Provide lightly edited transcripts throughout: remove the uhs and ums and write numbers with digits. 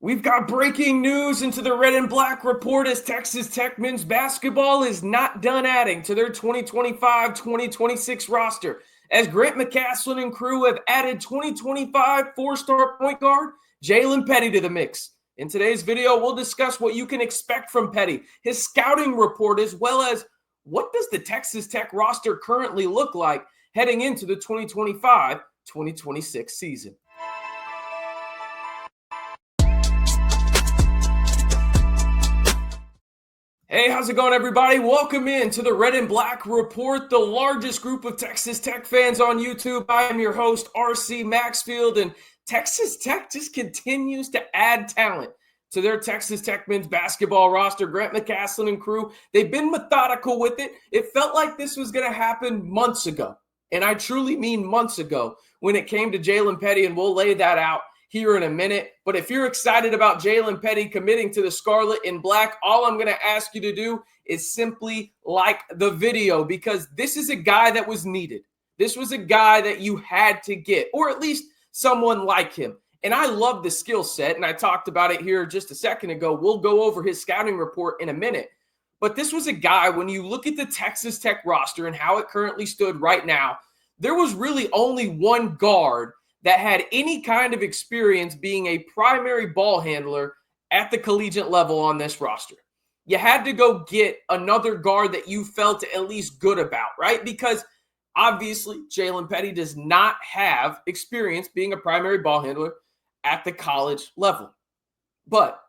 We've got breaking news into the Red and Black report as Texas Tech men's basketball is not done adding to their 2025-2026 roster, as Grant McCasland and crew have added 2025 four-star point guard Jaylen Petty to the mix. In today's video, we'll discuss what you can expect from Petty, his scouting report, as well as what does the Texas Tech roster currently look like heading into the 2025-2026 season. Hey, how's it going, everybody? Welcome in to the Red and Black Report, the largest group of Texas Tech fans on YouTube. I am your host, RC Maxfield, and Texas Tech just continues to add talent to their Texas Tech men's basketball roster. Grant McCasland and crew, they've been methodical with it. It felt like this was going to happen months ago, and I truly mean months ago when it came to Jaylen Petty, and we'll lay that out here in a minute. But if you're excited about Jaylen Petty committing to the Scarlet and Black, all I'm going to ask you to do is simply like the video, because this is a guy that was needed. This was a guy that you had to get, or at least someone like him. And I love the skill set, and I talked about it here just a second ago. We'll go over his scouting report in a minute. But this was a guy, when you look at the Texas Tech roster and how it currently stood right now, there was really only one guard that had any kind of experience being a primary ball handler at the collegiate level on this roster. You had to go get another guard that you felt at least good about, right? Because obviously Jaylen Petty does not have experience being a primary ball handler at the college level. But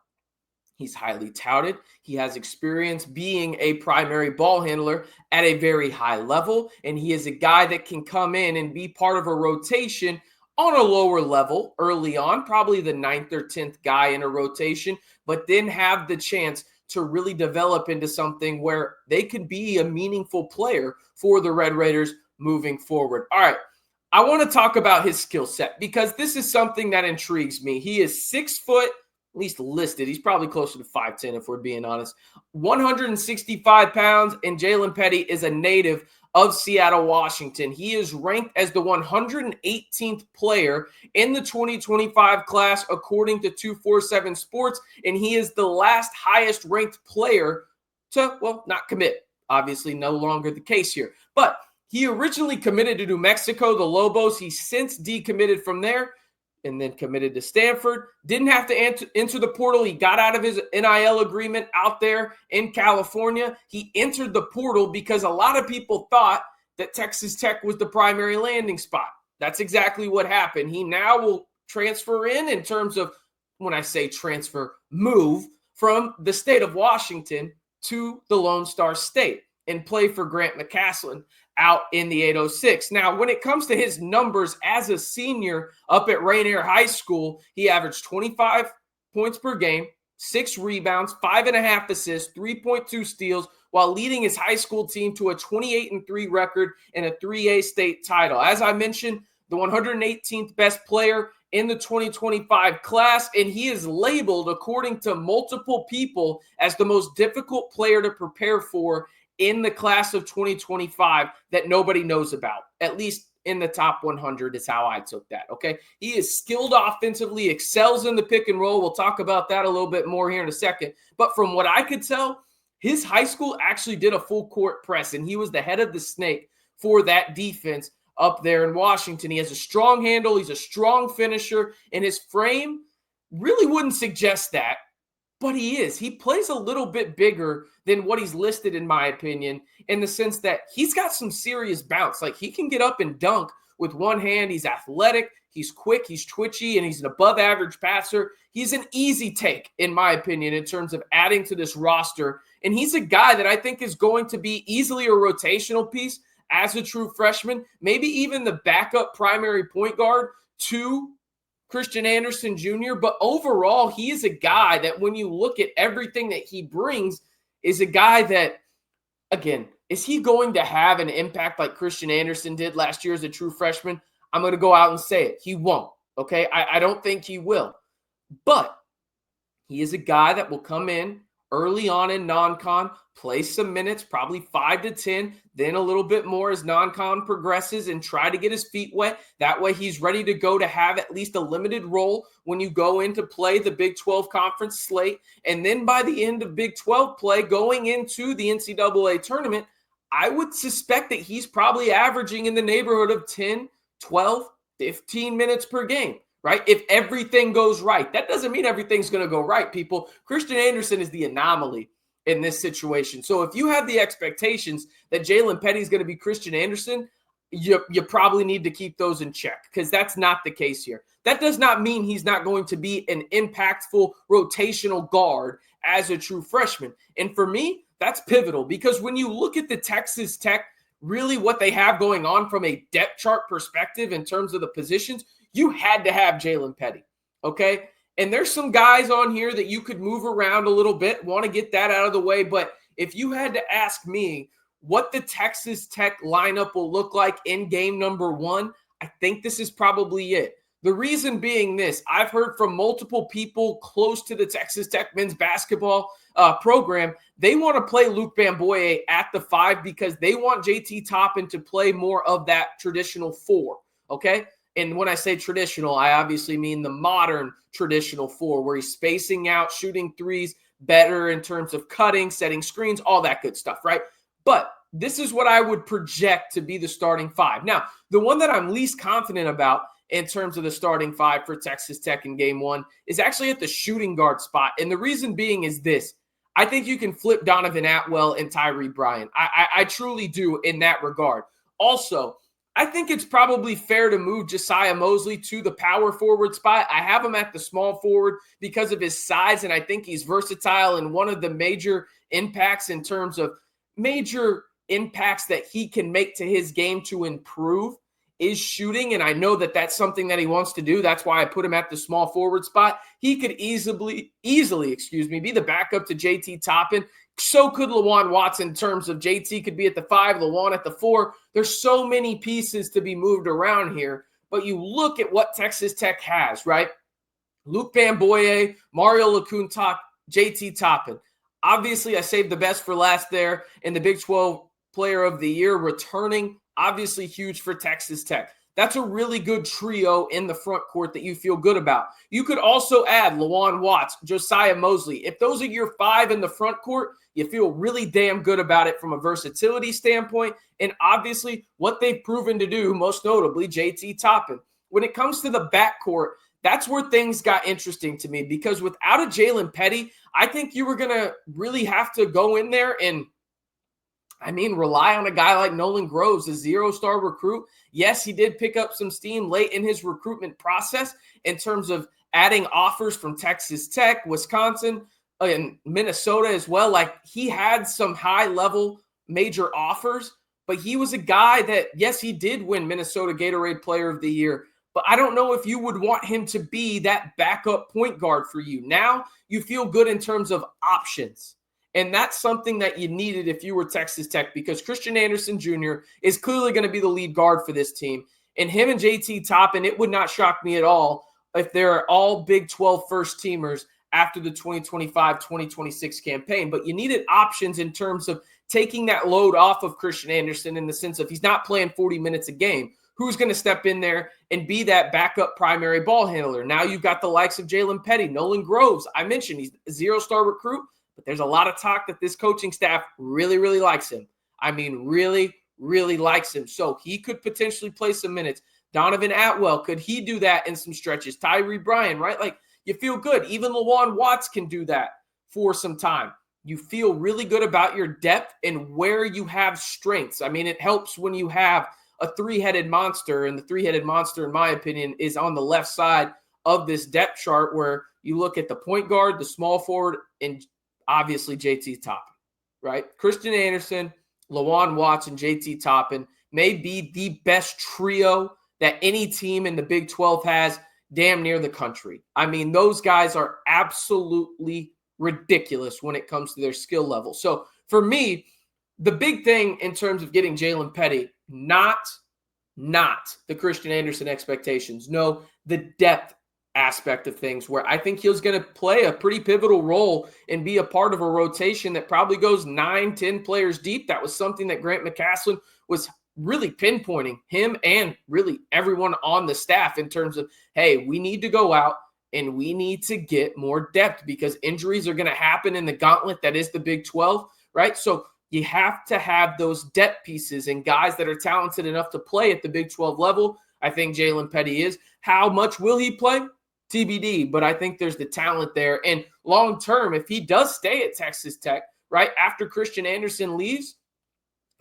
he's highly touted. He has experience being a primary ball handler at a very high level, and he is a guy that can come in and be part of a rotation on a lower level early on, probably the 9th or 10th guy in a rotation, but then have the chance to really develop into something where they could be a meaningful player for the Red Raiders moving forward. All right, I want to talk about his skill set because this is something that intrigues me. He is 6 foot, at least listed. He's probably closer to 5'10", if we're being honest. 165 pounds, and Jaylen Petty is a native of Seattle, Washington. He is ranked as the 118th player in the 2025 class, according to 247 Sports, and he is the last highest ranked player to, well, not commit. Obviously, no longer the case here. But he originally committed to New Mexico, the Lobos. He's since decommitted from there and then committed to Stanford. Didn't have to enter the portal. He got out of his NIL agreement out there in California. He entered the portal because a lot of people thought that Texas Tech was the primary landing spot. That's exactly what happened. He now will transfer in terms of, when I say transfer, move from the state of Washington to the Lone Star State and play for Grant McCasland out in the 806. Now, when it comes to his numbers as a senior up at Rainier High School, he averaged 25 points per game, 6 rebounds, 5.5 assists, 3.2 steals, while leading his high school team to a 28-3 record and a 3A state title. As I mentioned, the 118th best player in the 2025 class, and he is labeled, according to multiple people, as the most difficult player to prepare for in the class of 2025 that nobody knows about, at least in the top 100 is how I took that, okay? He is skilled offensively, excels in the pick and roll. We'll talk about that a little bit more here in a second. But from what I could tell, his high school actually did a full court press, and he was the head of the snake for that defense up there in Washington. He has a strong handle. He's a strong finisher, and his frame really wouldn't suggest that. But he is. He plays a little bit bigger than what he's listed, in my opinion, in the sense that he's got some serious bounce. Like, he can get up and dunk with one hand. He's athletic. He's quick. He's twitchy, and he's an above-average passer. He's an easy take, in my opinion, in terms of adding to this roster. And he's a guy that I think is going to be easily a rotational piece as a true freshman, maybe even the backup primary point guard to Christian Anderson Jr., but overall, he is a guy that when you look at everything that he brings, is a guy that, again, is he going to have an impact like Christian Anderson did last year as a true freshman? I'm going to go out and say it. He won't, okay? I don't think he will. But he is a guy that will come in early on in non-con, play some minutes, probably 5 to 10, then a little bit more as non-con progresses, and try to get his feet wet. That way he's ready to go to have at least a limited role when you go in to play the Big 12 conference slate. And then by the end of Big 12 play, going into the NCAA tournament, I would suspect that he's probably averaging in the neighborhood of 10, 12, 15 minutes per game, right? If everything goes right. That doesn't mean everything's going to go right, people. Christian Anderson is the anomaly in this situation. So if you have the expectations that Jaylen Petty is going to be Christian Anderson, you probably need to keep those in check, because that's not the case here. That does not mean he's not going to be an impactful rotational guard as a true freshman. And for me, that's pivotal, because when you look at the Texas Tech, really what they have going on from a depth chart perspective in terms of the positions, you had to have Jaylen Petty, okay? And there's some guys on here that you could move around a little bit, want to get that out of the way. But if you had to ask me what the Texas Tech lineup will look like in game number 1, I think this is probably it. The reason being this: I've heard from multiple people close to the Texas Tech men's basketball program. They want to play Luke Bamboye at the 5 because they want JT Toppin to play more of that traditional 4, okay? And when I say traditional, I obviously mean the modern traditional 4, where he's spacing out, shooting threes better in terms of cutting, setting screens, all that good stuff, right? But this is what I would project to be the starting 5. Now, the one that I'm least confident about in terms of the starting 5 for Texas Tech in game 1 is actually at the shooting guard spot. And the reason being is this: I think you can flip Donovan Atwell and Tyree Bryant. I truly do in that regard. Also, I think it's probably fair to move Josiah Mosley to the power forward spot. I have him at the small forward because of his size, and I think he's versatile, and one of the major impacts in terms of major impacts that he can make to his game to improve is shooting, and I know that that's something that he wants to do. That's why I put him at the small forward spot. He could easily, be the backup to JT Toppin. So could Lawan Watson in terms of JT could be at the 5, Lawan at the 4. There's so many pieces to be moved around here, but you look at what Texas Tech has, right? Luke Bamboye, Mario Lekuntak, JT Toppin. Obviously, I saved the best for last there in the Big 12 Player of the Year, returning. Obviously huge for Texas Tech. That's a really good trio in the front court that you feel good about. You could also add Lawan Watts, Josiah Mosley. If those are your 5 in the front court, you feel really damn good about it from a versatility standpoint, and obviously what they've proven to do, most notably JT Toppin. When it comes to the backcourt, that's where things got interesting to me, because without a Jaylen Petty, I think you were going to really have to go in there and rely on a guy like Nolan Groves, a 0-star recruit. Yes, he did pick up some steam late in his recruitment process in terms of adding offers from Texas Tech, Wisconsin, and Minnesota as well. Like, he had some high-level major offers, but he was a guy that, yes, he did win Minnesota Gatorade Player of the Year, but I don't know if you would want him to be that backup point guard for you. Now you feel good in terms of options. And that's something that you needed if you were Texas Tech, because Christian Anderson Jr. is clearly going to be the lead guard for this team. And him and JT Toppin, it would not shock me at all if they're all Big 12 first-teamers after the 2025-2026 campaign. But you needed options in terms of taking that load off of Christian Anderson, in the sense of he's not playing 40 minutes a game. Who's going to step in there and be that backup primary ball handler? Now you've got the likes of Jaylen Petty, Nolan Groves. I mentioned he's a 0-star recruit, but there's a lot of talk that this coaching staff really, really likes him. Really, really likes him. So he could potentially play some minutes. Donovan Atwell, could he do that in some stretches? Tyree Bryant, right? Like, you feel good. Even Lawan Watts can do that for some time. You feel really good about your depth and where you have strengths. It helps when you have a 3-headed monster, and the 3-headed monster, in my opinion, is on the left side of this depth chart, where you look at the point guard, the small forward, and obviously JT Toppin, right? Christian Anderson, Lawan Watts, and JT Toppin may be the best trio that any team in the Big 12 has damn near the country. Those guys are absolutely ridiculous when it comes to their skill level. So for me, the big thing in terms of getting Jaylen Petty, not the Christian Anderson expectations. No, the depth aspect of things, where I think he's going to play a pretty pivotal role and be a part of a rotation that probably goes 9-10 players deep. That was something that Grant McCasland was really pinpointing, him and really everyone on the staff, in terms of, hey, we need to go out and we need to get more depth because injuries are going to happen in the gauntlet that is the Big 12, right? So you have to have those depth pieces and guys that are talented enough to play at the Big 12 level. I think Jaylen Petty is. How much will he play? TBD, but I think there's the talent there. And long term, if he does stay at Texas Tech, right, after Christian Anderson leaves,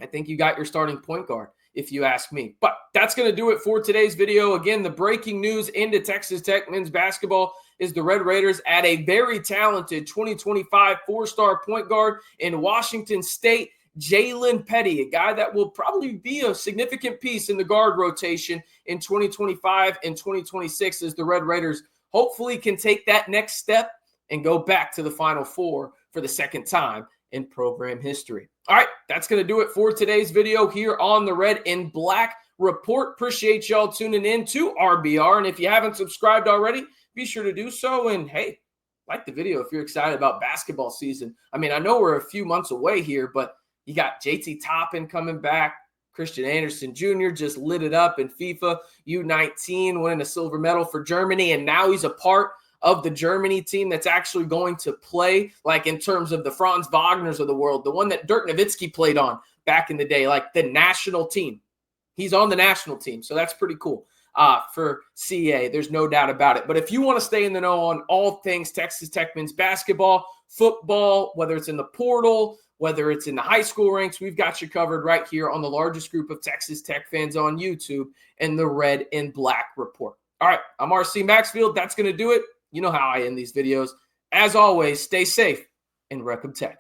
I think you got your starting point guard, if you ask me. But that's going to do it for today's video. Again, the breaking news into Texas Tech men's basketball is the Red Raiders add a very talented 2025 four-star point guard in Washington State, Jaylen Petty, a guy that will probably be a significant piece in the guard rotation in 2025 and 2026 as the Red Raiders hopefully can take that next step and go back to the Final Four for the second time in program history. All right, that's going to do it for today's video here on the Red and Black Report. Appreciate y'all tuning in to RBR. And if you haven't subscribed already, be sure to do so. And hey, like the video if you're excited about basketball season. I mean, I know we're a few months away here, but you got JT Toppin coming back. Christian Anderson Jr. just lit it up in FIFA U19, winning a silver medal for Germany. And now he's a part of the Germany team that's actually going to play, like in terms of the Franz Wagners of the world, the one that Dirk Nowitzki played on back in the day, like the national team. He's on the national team, so that's pretty cool for CA. There's no doubt about it. But if you want to stay in the know on all things Texas Tech men's basketball, football, whether it's in the portal, whether it's in the high school ranks, we've got you covered right here on the largest group of Texas Tech fans on YouTube and the Red and Black Report. All right, I'm RC Maxfield. That's going to do it. You know how I end these videos. As always, stay safe and rep 'em Tech.